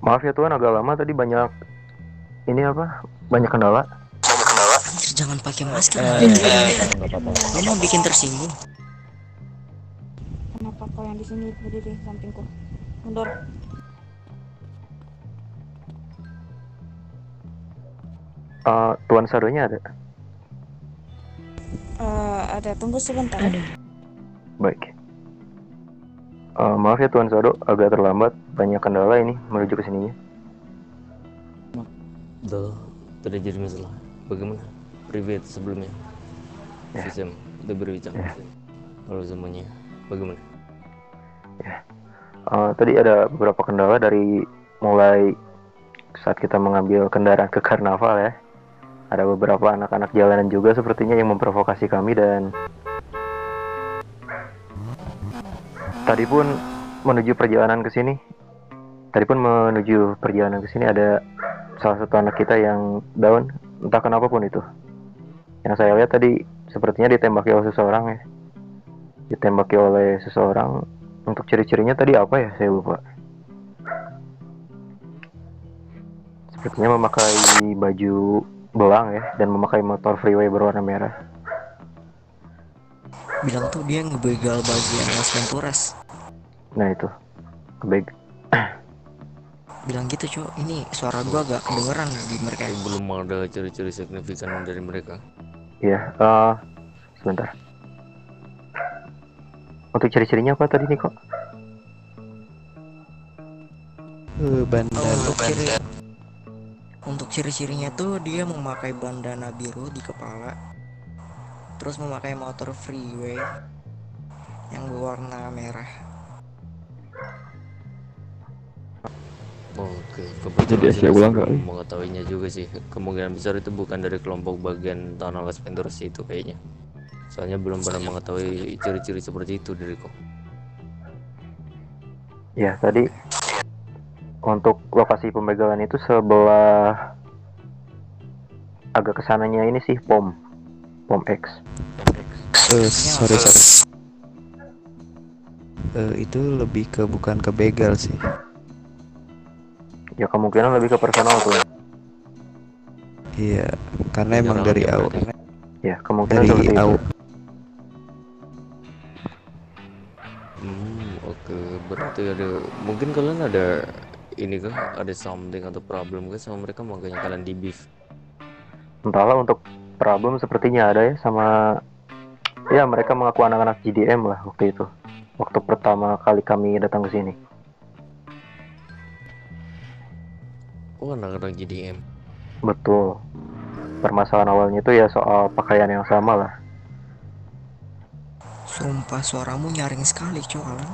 Maaf ya Tuan, agak lama tadi banyak ini apa? Banyak kendala. Anjir, jangan pakai masker. Nggak apa-apa. Lo mau bikin tersinggung. Kenapa kau yang di sini berdiri sampingku? Mundur. Tuan Sadonya ada? Ada, tunggu sebentar. Ada. Baik. Maaf ya Tuan Sado, agak terlambat. Banyak kendala ini menuju ke sininya. Terjadi masalah. Bagaimana? Privat sebelumnya. Ya. Sistem udah berbicara. Ya. Kalau semuanya, bagaimana? Tadi ada beberapa kendala dari mulai saat kita mengambil kendaraan ke karnaval ya. Ada beberapa anak-anak jalanan juga sepertinya yang memprovokasi kami, dan tadi pun menuju perjalanan ke sini. Ada salah satu anak kita yang down, entah kenapa pun itu. Yang saya lihat tadi sepertinya ditembaki oleh seseorang. Untuk ciri-cirinya tadi apa ya, saya lupa. Sepertinya memakai baju belang ya, dan memakai motor freeway berwarna merah. Bilang tuh dia ngebegal bagian Las Venturas. Nah itu, baik. Bilang gitu cok. Ini suara gua agak kedengeran di mereka. Belum ada ciri-ciri signifikan dari mereka. Ya, sebentar. Untuk ciri-cirinya apa tadi nih kok? Untuk ciri-cirinya tuh dia memakai bandana biru di kepala, terus memakai motor freeway yang berwarna merah. Oke, Jadi saya ulang kali. mengetahuinya juga sih. Kemungkinan besar itu bukan dari kelompok bagian tanah Las Venturas itu kayaknya. Soalnya belum pernah mengetahui ciri-ciri seperti itu diriku. Ya, tadi untuk lokasi pembegalan itu sebelah agak kesananya ini sih pom X. Sorry. Itu lebih ke bukan ke begal sih. Ya kemungkinan lebih ke personal tuh. Iya, karena emang dari awal. Ya kemungkinan seperti itu. Oke, berarti mungkin kalian ada ini kah? Ada something atau problem kah sama mereka, makanya kalian di beef? Entahlah, untuk problem sepertinya ada ya, sama ya mereka mengaku anak-anak GDM lah waktu itu. Waktu pertama kali kami datang ke sini. Oh, anak-anak GDM. Betul. Permasalahan awalnya itu ya soal pakaian yang sama lah. Sumpah suaramu nyaring sekali cok Alan.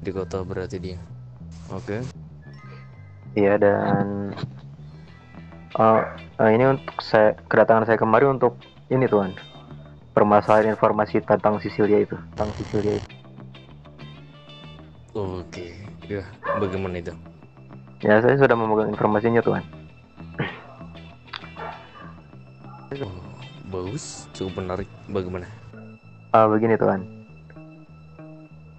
Di kota berarti dia. Oke. Iya, dan ini untuk kedatangan saya kemari untuk ini Tuan, permasalahan informasi tentang Sicilia itu. Oke. Ya, bagaimana itu? Ya, saya sudah memegang informasinya Tuan. Bagus, cukup menarik. Bagaimana? Begini Tuan,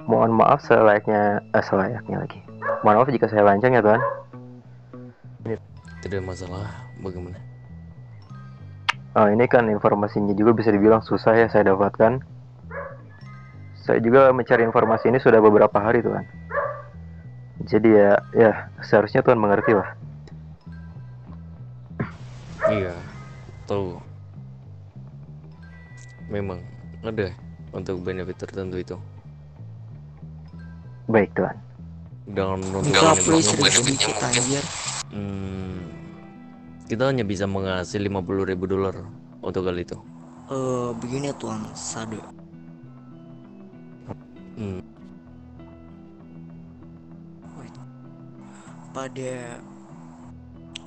mohon maaf selayaknya lagi. Mohon maaf jika saya lancang ya Tuan. Tidak masalah. Bagaimana? Ini kan informasinya juga bisa dibilang susah ya saya dapatkan. Saya juga mencari informasi ini sudah beberapa hari Tuan. Jadi ya seharusnya Tuan mengerti lah. Iya, tahu. Memang ada untuk benefit tertentu itu. Baik Tuan. Dengan Bisa please sedikit anjir. Kita hanya bisa menghasil $50,000 untuk kali itu. Begini Tuan Sado. Pada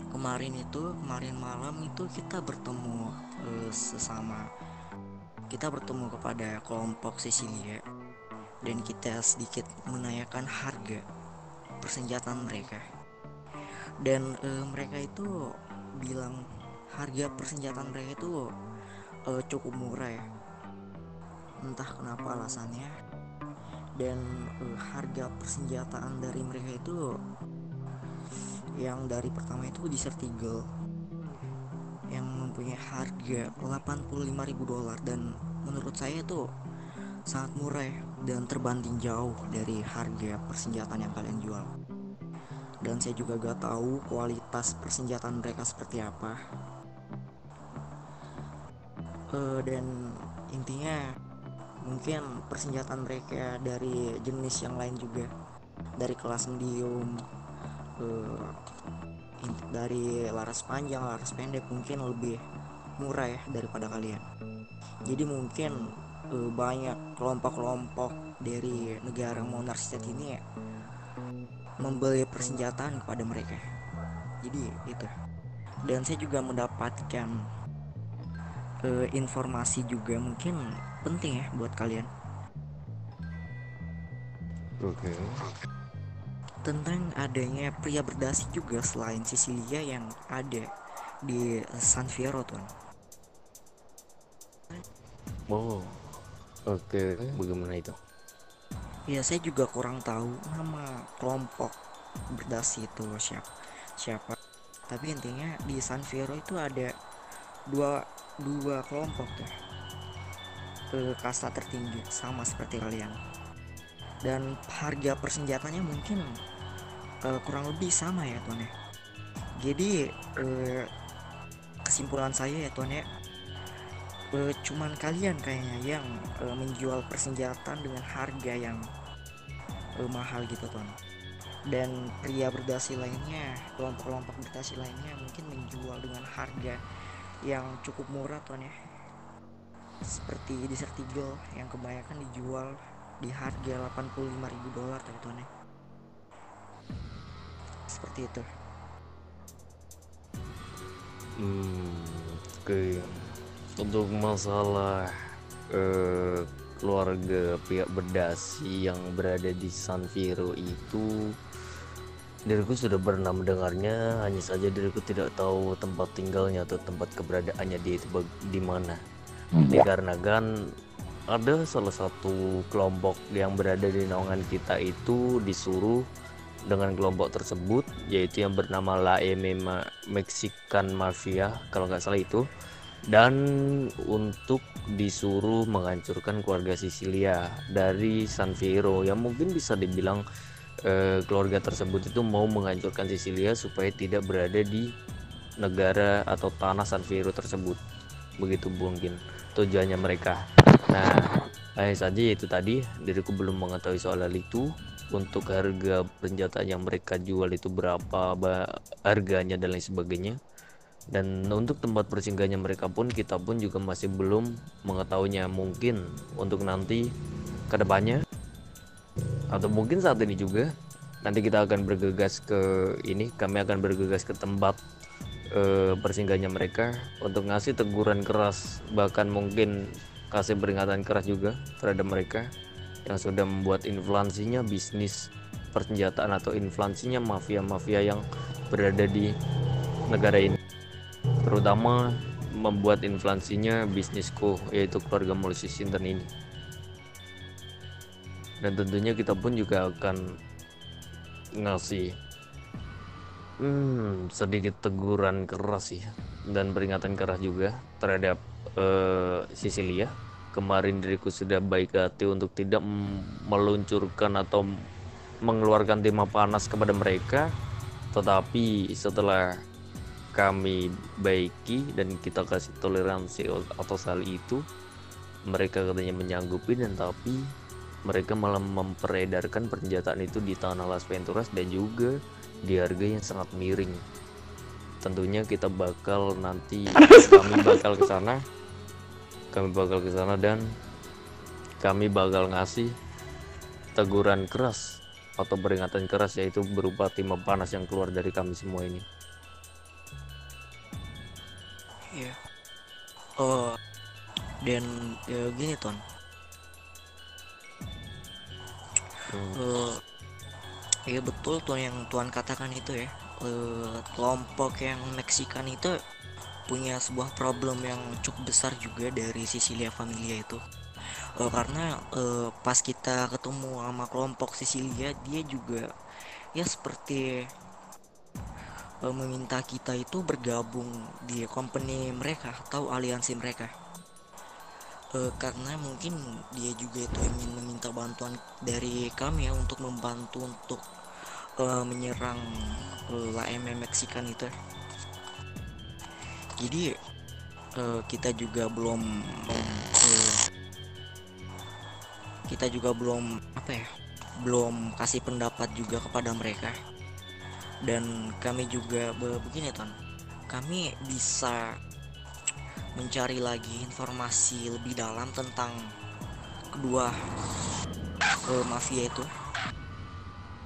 kemarin malam itu kita bertemu kepada kelompok Sicilia, dan kita sedikit menanyakan harga persenjataan mereka, dan mereka itu bilang harga persenjataan mereka itu cukup murah ya. Entah kenapa alasannya Dan harga persenjataan dari mereka itu, yang dari pertama itu Desert Eagle yang mempunyai harga $85.000, dan menurut saya itu sangat murah ya, dan terbanding jauh dari harga persenjataan yang kalian jual. Dan saya juga gak tahu kualitas persenjataan mereka seperti apa. Dan intinya mungkin persenjataan mereka dari jenis yang lain juga, dari kelas medium, dari laras panjang, laras pendek, mungkin lebih murah ya daripada kalian. Jadi mungkin banyak kelompok-kelompok dari negara monarch state ini ya membeli persenjataan kepada mereka. Jadi itu. Dan saya juga mendapatkan informasi juga mungkin penting ya buat kalian. Oke. Tentang adanya pria berdasi juga selain Sicilia yang ada di San Fierro, tuan. Oh, oke. Bagaimana itu? Ya, saya juga kurang tahu nama kelompok berdasi itu siapa. Tapi intinya di San Fierro itu ada dua kelompok tuh, kasta tertinggi sama seperti kalian. Dan harga persenjatanya mungkin kurang lebih sama ya tuan ya. Jadi kesimpulan saya ya tuan ya, cuman kalian kayaknya yang menjual persenjataan dengan harga yang mahal gitu tuan. Dan pria berdasi lainnya, kelompok-kelompok berdasi lainnya mungkin menjual dengan harga yang cukup murah tuan ya, seperti Desert Eagle yang kebanyakan dijual di harga $85.000 tuan ya. Seperti itu. Oke. Untuk masalah keluarga pihak berdasi yang berada di San Fierro itu, diriku sudah pernah mendengarnya, hanya saja diriku tidak tahu tempat tinggalnya atau tempat keberadaannya dia itu di mana. Dikarenakan ada salah satu kelompok yang berada di naungan kita itu disuruh dengan kelompok tersebut, yaitu yang bernama La Mexican Mafia kalau nggak salah itu, dan untuk disuruh menghancurkan keluarga Sicilia dari San Fierro, yang mungkin bisa dibilang keluarga tersebut itu mau menghancurkan Sicilia supaya tidak berada di negara atau tanah San Fierro tersebut. Begitu mungkin tujuannya mereka. Nah, hanya saja itu tadi, diriku belum mengetahui soal hal itu. Untuk harga persenjataan yang mereka jual itu berapa harganya dan lain sebagainya. Dan untuk tempat persinggahannya mereka pun, kita pun juga masih belum mengetahuinya. Mungkin untuk nanti ke depannya, atau mungkin saat ini juga, nanti kita akan bergegas ke ini, kami akan bergegas ke tempat persinggahannya mereka untuk ngasih teguran keras, bahkan mungkin kasih peringatan keras juga terhadap mereka yang sudah membuat inflasinya bisnis persenjataan atau inflasinya mafia-mafia yang berada di negara ini, terutama membuat inflasinya bisnisku, yaitu keluarga Moses Sinten ini. Dan tentunya kita pun juga akan ngasih sedikit teguran keras sih, dan peringatan keras juga terhadap Sicilia. Kemarin diriku sudah baik hati untuk tidak meluncurkan atau mengeluarkan timah panas kepada mereka, tetapi setelah kami baiki dan kita kasih toleransi atas hal itu, mereka katanya menyanggupi, dan tapi mereka malah memperedarkan persenjataan itu di tanah Las Venturas dan juga di harga yang sangat miring. Tentunya kita bakal nanti kami bakal ke sana dan kami bakal ngasih teguran keras atau peringatan keras, yaitu berupa timah panas yang keluar dari kami semua ini. Iya. Dan gini Ton, ya betul tuh yang Tuan katakan itu ya. Kelompok yang Meksikan itu punya sebuah problem yang cukup besar juga dari Sicilia Familia itu, Karena pas kita ketemu sama kelompok Sisilia, dia juga ya seperti meminta kita itu bergabung di company mereka atau aliansi mereka. Karena mungkin dia juga itu ingin meminta bantuan dari kami ya untuk membantu untuk menyerang LAM Meksikan itu. Jadi kita juga belum apa ya, belum kasih pendapat juga kepada mereka. Dan kami juga begini Ton, kami bisa mencari lagi informasi lebih dalam tentang kedua mafia itu,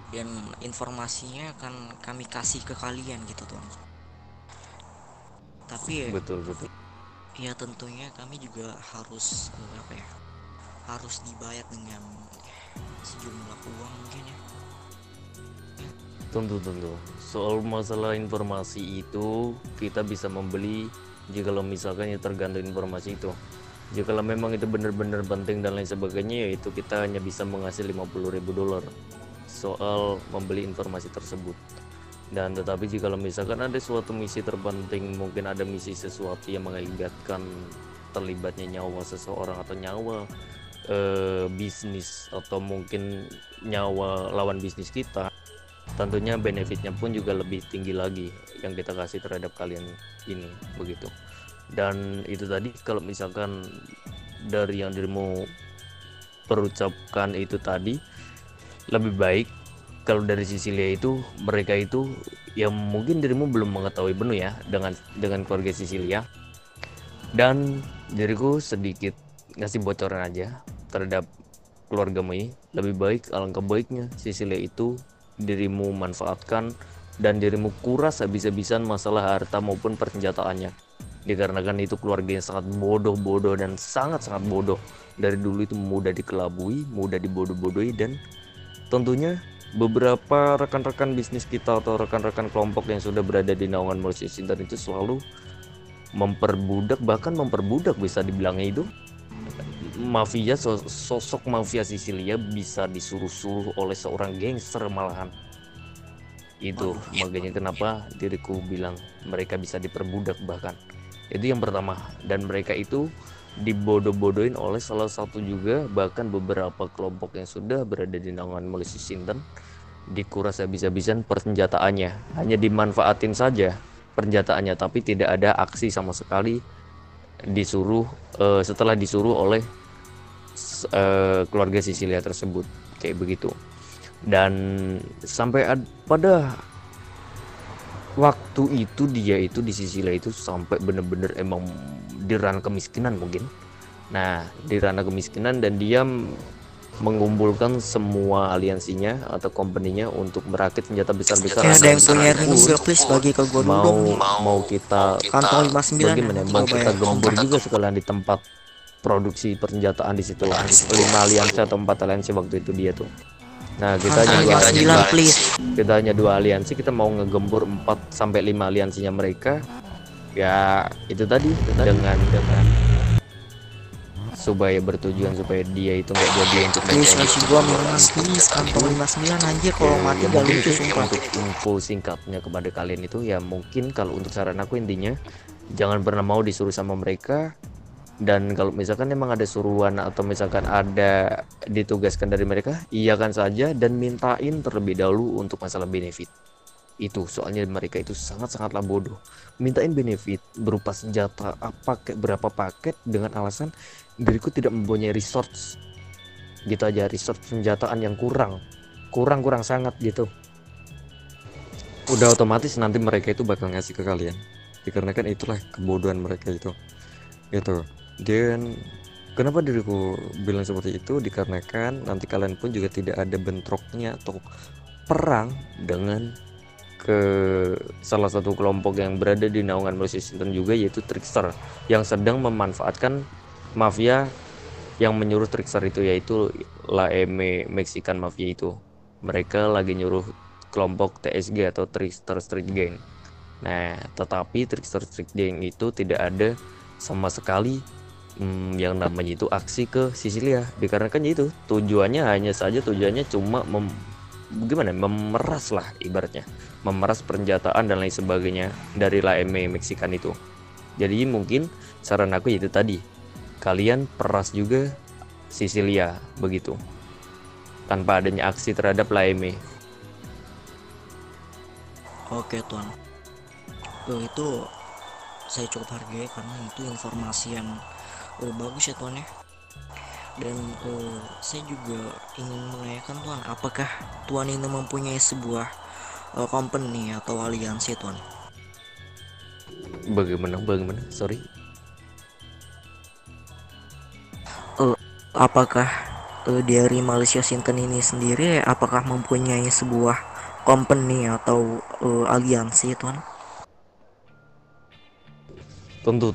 dan informasinya akan kami kasih ke kalian gitu Ton. Tapi betul ya tentunya kami juga harus apa ya, harus dibayar dengan sejumlah uang mungkin ya. tentu soal masalah informasi itu kita bisa membeli jika misalkan ya tergantung informasi itu. Jika memang itu benar-benar penting dan lain sebagainya, yaitu kita hanya bisa mengasih $50.000 soal membeli informasi tersebut. Dan tetapi jika misalkan ada suatu misi terpenting, mungkin ada misi sesuatu yang mengakibatkan terlibatnya nyawa seseorang atau nyawa bisnis atau mungkin nyawa lawan bisnis kita, tentunya benefitnya pun juga lebih tinggi lagi yang kita kasih terhadap kalian ini, begitu. Dan itu tadi kalau misalkan dari yang dirimu perucapkan itu tadi, lebih baik kalau dari Sisilia itu, mereka itu yang mungkin dirimu belum mengetahui penuh ya dengan keluarga Sisilia, dan diriku sedikit ngasih bocoran aja terhadap keluargamu ini. Lebih baik, alangkah baiknya Sisilia itu dirimu manfaatkan dan dirimu kuras habis-habisan masalah harta maupun persenjataannya, dikarenakan itu keluarga yang sangat bodoh dan sangat-sangat bodoh. Dari dulu itu mudah dikelabui, mudah dibodoh-bodohi, dan tentunya beberapa rekan-rekan bisnis kita atau rekan-rekan kelompok yang sudah berada di naungan Malaysia Sinter itu selalu memperbudak bisa dibilangnya itu mafia. Sosok mafia Sisilia bisa disuruh-suruh oleh seorang gangster malahan. Itu makanya kenapa diriku bilang mereka bisa diperbudak bahkan. Itu yang pertama. Dan mereka itu dibodoh-bodohin oleh salah satu juga, bahkan beberapa kelompok yang sudah berada di naungan Malaysia Sinten. Dikuras habis-habisan persenjataannya, hanya dimanfaatin saja persenjataannya, tapi tidak ada aksi sama sekali setelah disuruh oleh keluarga Sisilia tersebut, kayak begitu. Dan sampai pada waktu itu dia itu di Sisilia itu sampai bener-bener emang di ranah kemiskinan mungkin. Nah, di ranah kemiskinan, dan dia mengumpulkan semua aliansinya atau company-nya untuk merakit senjata besar-besaran. Ada yang punya ring juga, please bagi ke gua dulu. Mau kita kantong 59 bagaimana? Mau kita gembur juga sekalian di tempat produksi persenjataan di situ. 5 aliansi atau 4 aliansi waktu itu dia tuh. Nah, kita hanya 2 aliansi, kita mau ngegembur 4 sampai 5 aliansinya mereka. Ya, itu tadi dengan supaya bertujuan supaya dia itu nggak jadi untuk kasih gua minus please kantong 59 anjir, kalau mati gak lucu sumpah. Untuk info singkatnya kepada kalian itu ya, mungkin kalau untuk saran aku intinya jangan pernah mau disuruh sama mereka. Dan kalau misalkan emang ada suruhan atau misalkan ada ditugaskan dari mereka, iyakan saja dan mintain terlebih dahulu untuk masalah benefit itu. Soalnya mereka itu sangat-sangatlah bodoh. Mintain benefit berupa senjata berapa paket dengan alasan diriku tidak mempunyai resource gitu aja, resource senjataan yang kurang sangat gitu. Udah otomatis nanti mereka itu bakal ngasih ke kalian, dikarenakan itulah kebodohan mereka itu gitu. Dan kenapa diriku bilang seperti itu, dikarenakan nanti kalian pun juga tidak ada bentroknya atau perang dengan ke salah satu kelompok yang berada di naungan Malaysia Sinten juga, yaitu trickster yang sedang memanfaatkan mafia yang menyuruh trickster itu, yaitu LAM Meksikan Mafia itu. Mereka lagi nyuruh kelompok TSG atau Trickster Street Gang. Nah, tetapi Trickster Street Gang itu tidak ada sama sekali yang namanya itu aksi ke Sisilia, dikarenakan itu tujuannya cuma memeras lah, ibaratnya memeras persenjataan dan lain sebagainya dari Laeme Meksikan itu. Jadi mungkin saran aku itu tadi, kalian peras juga Sisilia begitu, tanpa adanya aksi terhadap Laeme. Oke tuan, itu saya cukup hargai karena itu informasi yang bagus ya tuan ya. Dan saya juga ingin menanyakan tuan, apakah tuan ini mempunyai sebuah company atau aliansi tuan? Bagaimana sorry? Apakah dari Malaysia Sinten ini sendiri apakah mempunyai sebuah company atau aliansi tuan? Tentu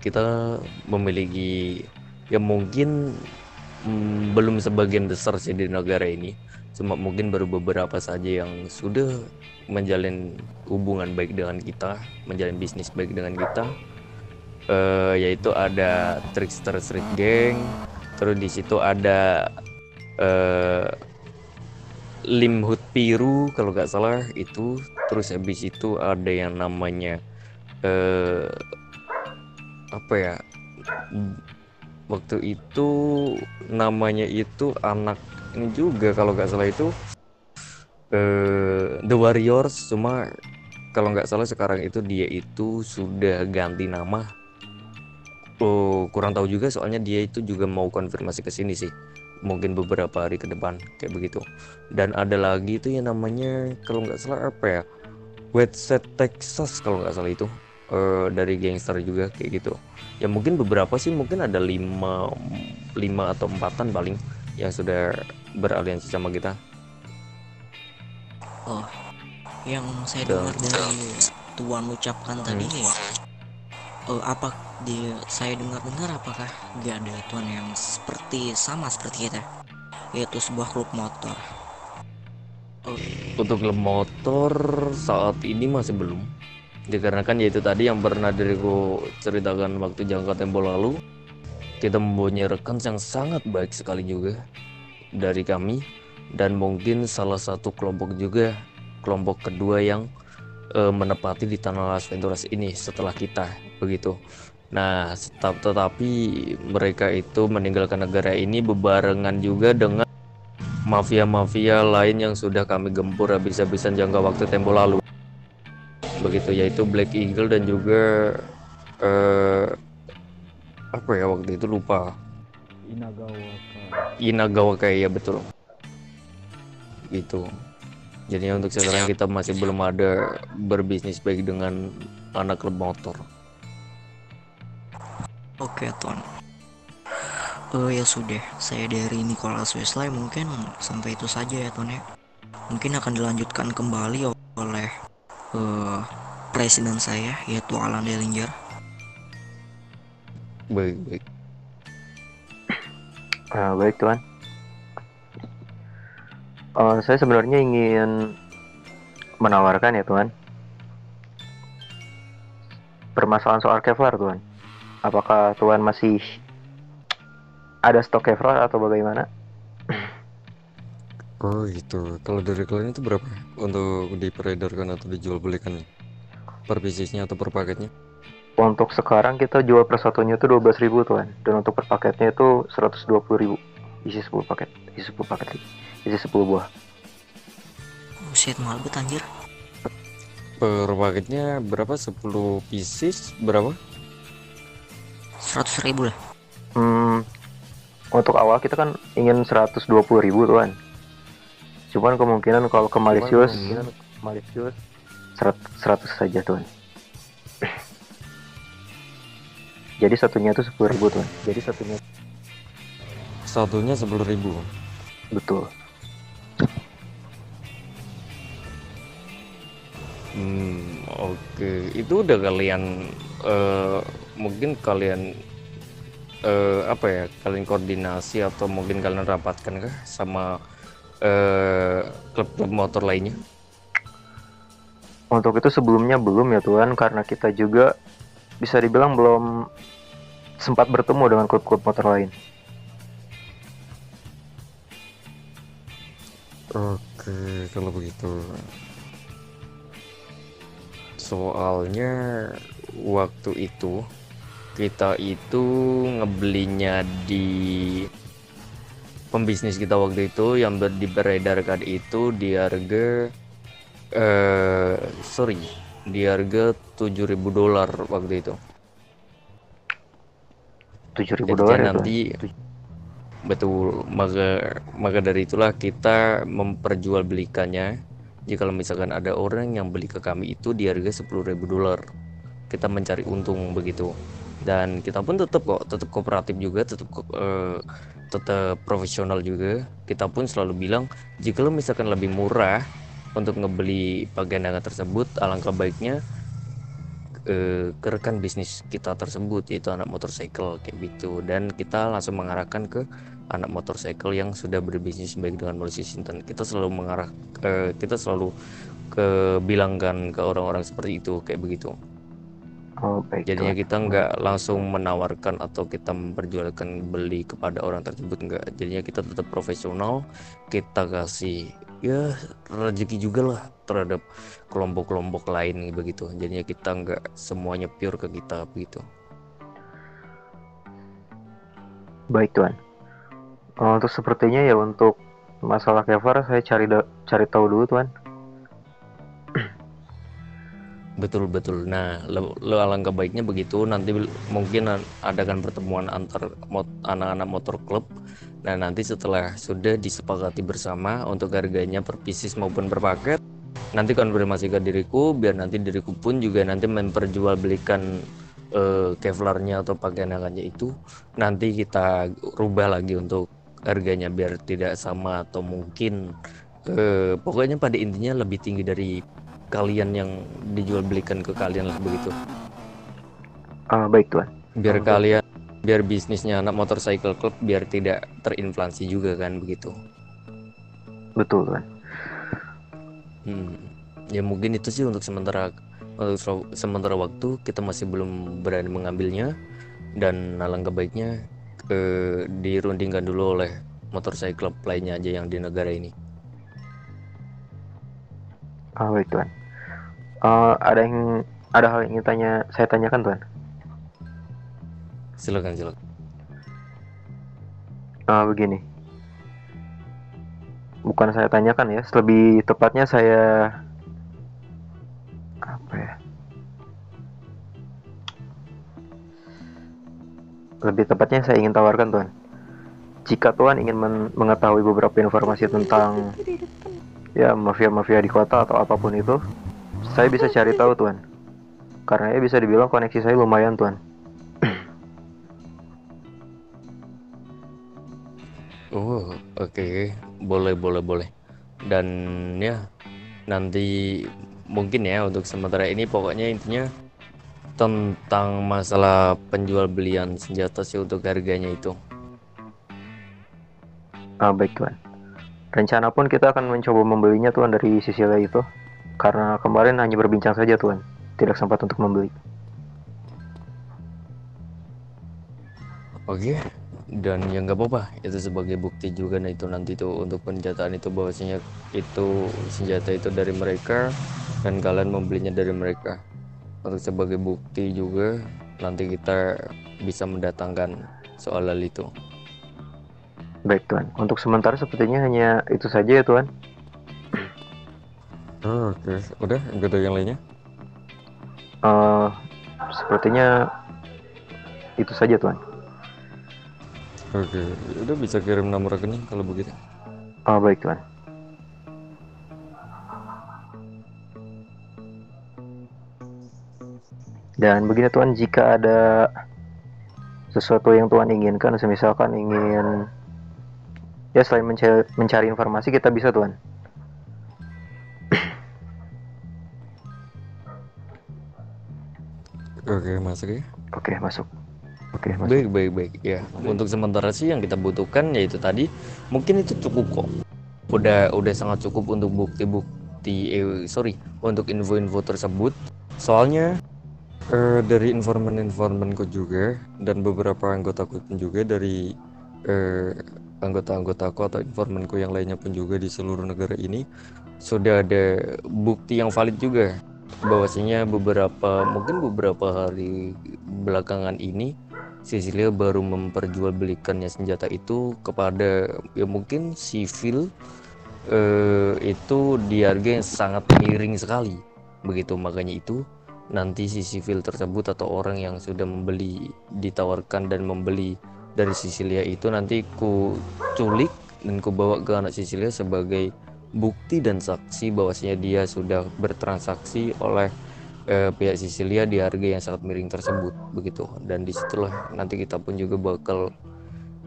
kita memiliki, ya mungkin belum sebagian besar sih di negara ini, cuma mungkin baru beberapa saja yang sudah menjalin hubungan baik dengan kita, menjalin bisnis baik dengan kita, yaitu ada Trickster Street Gang, terus di situ ada Limhut Piru kalau nggak salah itu, terus habis itu ada yang namanya apa ya, waktu itu namanya itu anak ini juga kalau nggak salah itu The Warriors, cuma kalau nggak salah sekarang itu dia itu sudah ganti nama. Kurang tahu juga soalnya dia itu juga mau konfirmasi ke sini sih, mungkin beberapa hari ke depan kayak begitu. Dan ada lagi itu yang namanya kalau nggak salah apa ya, Wetset Texas kalau nggak salah itu, dari gangster juga kayak gitu. Ya mungkin beberapa sih, mungkin ada 5 atau 4-an paling yang sudah beraliansi sama kita. Oh, yang saya dengar dari tuan ucapkan tadi ya, saya dengar apakah nggak ada tuan yang sama seperti kita, yaitu sebuah klub motor? Untuk klub motor saat ini masih belum, dikarenakan yaitu tadi yang pernah diriku ceritakan waktu jangka tempo lalu, kita mempunyai rekan yang sangat baik sekali juga dari kami, dan mungkin salah satu kelompok kedua yang menepati di tanah Las Venturas ini setelah kita begitu. Nah, tetapi mereka itu meninggalkan negara ini bebarengan juga dengan mafia-mafia lain yang sudah kami gempur habis-habisan jangka waktu tempo lalu begitu, yaitu Black Eagle dan juga apa ya waktu itu lupa, Inagawa ya betul gitu. Jadinya untuk sekarang kita masih belum ada berbisnis baik dengan anak klub motor. Oke tuan, ya sudah, saya dari Nicholas Wesley mungkin sampai itu saja ya tuan ya. Mungkin akan dilanjutkan kembali oleh presiden saya, yaitu Alan Dellinger. Baik. Baik tuan. Saya sebenarnya ingin menawarkan ya tuan, permasalahan soal Kevlar tuan. Apakah tuan masih ada stok Kevlar atau bagaimana? Oh gitu. Kalau dari kalian itu berapa untuk diperedarkan atau dijual belikan per piecesnya atau per paketnya? Untuk sekarang kita jual per satunya itu 12.000 tuan, dan untuk per paketnya itu 120.000. Isi 10 paket, isi 10 buah. Buset, mahal banget anjir. Per paketnya berapa? 10 pieces berapa? 100.000 lah. Untuk awal kita kan ingin 120.000 tuan. Cuman kemungkinan kalau ke Mauritius 100 saja tuan. Jadi satunya itu 10.000 tuan. Satunya 10.000. Betul. Oke. Itu udah kalian mungkin kalian apa ya, kalian koordinasi atau mungkin kalian rapatkan kah sama klub-klub motor lainnya? Untuk itu sebelumnya belum ya tuan, karena kita juga bisa dibilang belum sempat bertemu dengan klub-klub motor lain. Oke, kalau begitu. Soalnya waktu itu kita itu ngebelinya di pembisnis kita waktu itu yang diberedarkan itu di harga sorry, di harga $7.000 waktu itu. $7.000 Jadinya ya tuan. nanti betul, maka dari itulah kita memperjualbelikannya. Jika misalkan ada orang yang beli ke kami itu di harga $10.000, kita mencari untung begitu. Dan kita pun tetap kooperatif juga, tetap profesional juga. Kita pun selalu bilang jika misalkan lebih murah untuk ngebeli bagian tersebut, alangkah baiknya ke rekan bisnis kita tersebut, yaitu anak motorcycle kayak gitu. Dan kita langsung mengarahkan ke anak motorcycle yang sudah berbisnis baik dengan Malaysia Sinton. Kita selalu bilangkan ke orang-orang seperti itu kayak begitu. Oh baik. Jadinya tuan. kita nggak langsung menawarkan atau kita memperjualkan beli kepada orang tersebut, nggak. Jadinya kita tetap profesional, kita kasih ya rezeki juga lah terhadap kelompok-kelompok lain begitu. Jadinya kita nggak semuanya pure ke kita begitu. Baik tuan. Untuk sepertinya ya untuk masalah cover saya cari tahu dulu tuan. Betul. Nah, lo alangkah baiknya begitu. Nanti mungkin adakan pertemuan antar anak-anak motor klub. Nah, nanti setelah sudah disepakati bersama untuk harganya per pieces maupun per paket, nanti konfirmasi ke diriku, biar nanti diriku pun juga nanti memperjualbelikan Kevlarnya atau pakaiannya itu. Nanti kita rubah lagi untuk harganya biar tidak sama, atau mungkin pokoknya pada intinya lebih tinggi dari kalian yang dijual belikan ke kalian lah begitu. Baik tuan. Biar bisnisnya anak motorcycle club biar tidak terinflasi juga kan begitu. Betul tuan. Ya mungkin itu sih untuk sementara waktu kita masih belum berani mengambilnya, dan alangkah baiknya dirundingkan dulu oleh motorcycle club lainnya aja yang di negara ini. Baik tuan. Ada hal yang ingin saya tanyakan tuan. Silakan. Begini. Bukan saya tanyakan ya, lebih tepatnya saya saya ingin tawarkan tuan. Jika tuan ingin mengetahui beberapa informasi tentang ya mafia-mafia di kota atau apapun itu, saya bisa cari tahu tuan. Karena ya bisa dibilang koneksi saya lumayan tuan. Oh, oke. Boleh. Dan ya nanti mungkin ya untuk sementara ini pokoknya intinya tentang masalah penjual belian senjata sih untuk harganya itu. Baik tuan. Rencana pun kita akan mencoba membelinya tuan dari Sisilia itu. Karena kemarin hanya berbincang saja tuan, tidak sempat untuk membeli. Oke. Dan ya nggak apa-apa, itu sebagai bukti juga. Nah itu nanti tuh untuk penjataan itu bahwasanya itu senjata itu dari mereka dan kalian membelinya dari mereka. Untuk sebagai bukti juga nanti kita bisa mendatangkan soal hal itu. Baik tuan, untuk sementara sepertinya hanya itu saja ya tuan. Oke, udah nggak ada yang lainnya? Sepertinya itu saja tuan. Oke, udah bisa kirim nomor rekening kalau begitu. Baik tuan. Dan begini tuan, jika ada sesuatu yang tuan inginkan, misalkan ingin ya selain mencari informasi, kita bisa tuan. Oke, masuk ya. Oke, masuk. Baik ya. Untuk sementara sih yang kita butuhkan yaitu tadi, mungkin itu cukup kok. Udah sangat cukup untuk untuk info-info tersebut. Soalnya Dari informan-informanku juga dan beberapa anggotaku pun juga dari eh, anggota-anggotaku atau informanku yang lainnya pun juga di seluruh negara ini sudah ada bukti yang valid juga bahwasanya mungkin beberapa hari belakangan ini Sisilia baru memperjualbelikannya senjata itu kepada ya mungkin sivil, itu di harga yang sangat miring sekali begitu. Makanya itu nanti si sivil tersebut atau orang yang sudah membeli, ditawarkan dan membeli dari Sisilia itu nanti ku culik dan ku bawa ke anak Sisilia sebagai bukti dan saksi bahwasanya dia sudah bertransaksi oleh pihak Sisilia di harga yang sangat miring tersebut begitu. Dan disitulah nanti kita pun juga bakal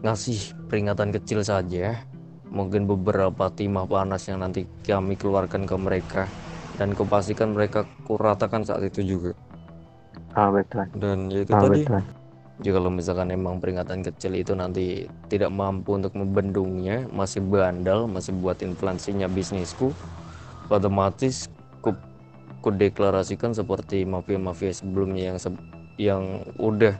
ngasih peringatan kecil saja, mungkin beberapa timah panas yang nanti kami keluarkan ke mereka, dan kupastikan mereka kuratakan saat itu juga. Baik Tuan. Dan ya itu Baik tadi, Tuan. jika kalau misalkan emang peringatan kecil itu nanti tidak mampu untuk membendungnya, masih bandal, masih buat inflasinya bisnisku, otomatis ku deklarasikan seperti mafia-mafia sebelumnya yang udah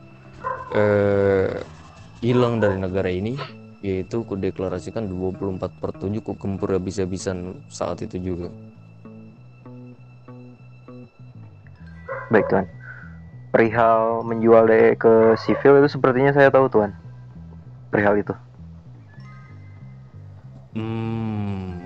hilang dari negara ini, yaitu ku deklarasikan 24/7 ku gempur habis-habisan saat itu juga. Baik Tuan. Perihal menjual DE ke sivil itu sepertinya saya tahu Tuan. Perihal itu.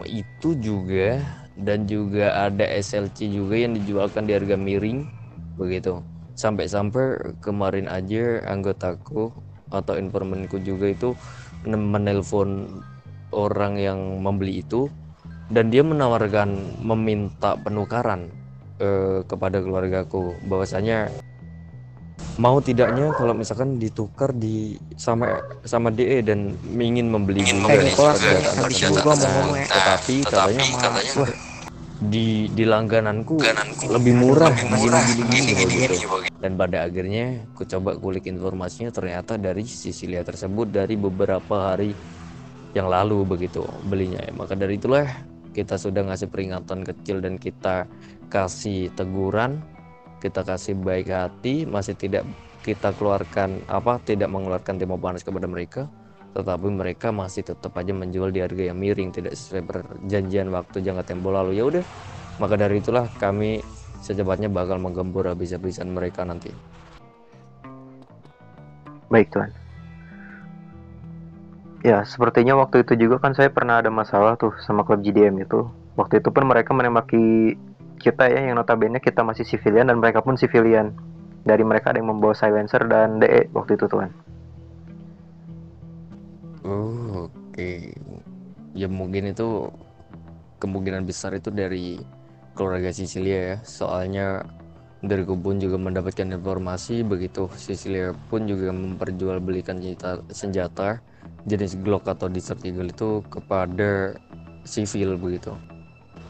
Itu juga, dan juga ada SLC juga yang dijualkan di harga miring begitu. Sampai-sampai kemarin aja anggotaku atau informanku juga itu menelpon orang yang membeli itu, dan dia menawarkan meminta penukaran kepada keluargaku bahwasanya mau tidaknya kalau misalkan ditukar sama DE dan ingin membeli juga senjata habis itu tersebut. gua mau ngomong ya. Tetapi katanya wah, di langgananku lebih murah gini begitu. Dan pada akhirnya ku coba kulik informasinya, ternyata dari Sisilia tersebut dari beberapa hari yang lalu begitu belinya. Maka dari itulah kita sudah ngasih peringatan kecil dan kita kasih teguran, kita kasih baik hati, masih tidak kita keluarkan tidak mengeluarkan timah panas kepada mereka, tetapi mereka masih tetap aja menjual di harga yang miring, tidak sesuai perjanjian waktu jangka tempo lalu. Ya udah, maka dari itulah kami secepatnya bakal menggempur habis-habisan mereka nanti. Baik Tuan. Ya, sepertinya waktu itu juga kan saya pernah ada masalah tuh sama klub GDM itu. Waktu itu pun mereka menembaki kita ya, yang notabene kita masih civilian dan mereka pun civilian. Dari mereka ada yang membawa silencer dan DE waktu itu Tuan. Oke. Ya mungkin itu kemungkinan besar itu dari keluarga Sisilia ya. Soalnya dari pun juga mendapatkan informasi begitu Sisilia pun juga memperjualbelikan senjata jenis Glock atau Desert Eagle itu kepada sivil begitu.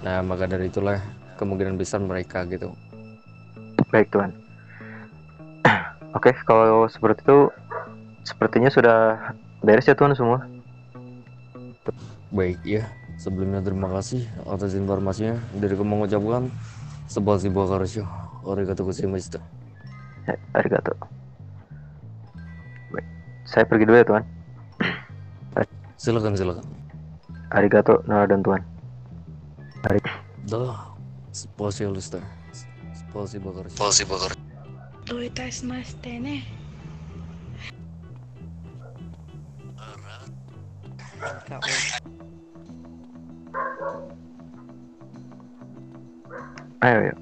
Nah, maka dari itulah kemungkinan besar mereka gitu. Baik Tuan. Oke, kalau seperti itu sepertinya sudah beres ya Tuan semua. Baik ya, sebelumnya terima kasih atas informasinya. Dari aku mengucapkan sebuah karsyo. Arigatou gozaimashita. Arigato. Baik. Saya pergi dulu ya Tuan. Silakan. Arigato dan Tuan. Dah, spasialista. Spasibo karsyo. どういたしましてね。 KO. Ayo.